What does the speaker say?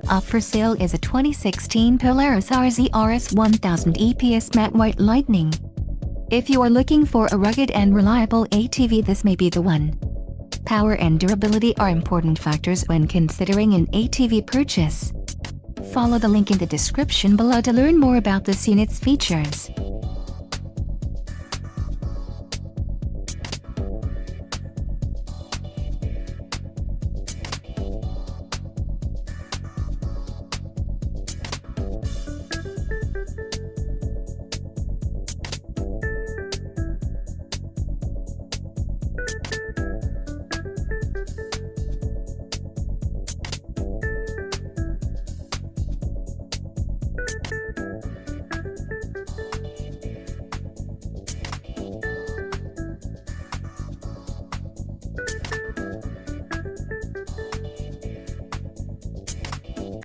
Up for sale is a 2016 Polaris RZR 1000 EPS matte white lightning. If you are looking for a rugged and reliable ATV, this may be the one. Power and durability are important factors when considering an ATV purchase. Follow the link in the description below to learn more about this unit's features.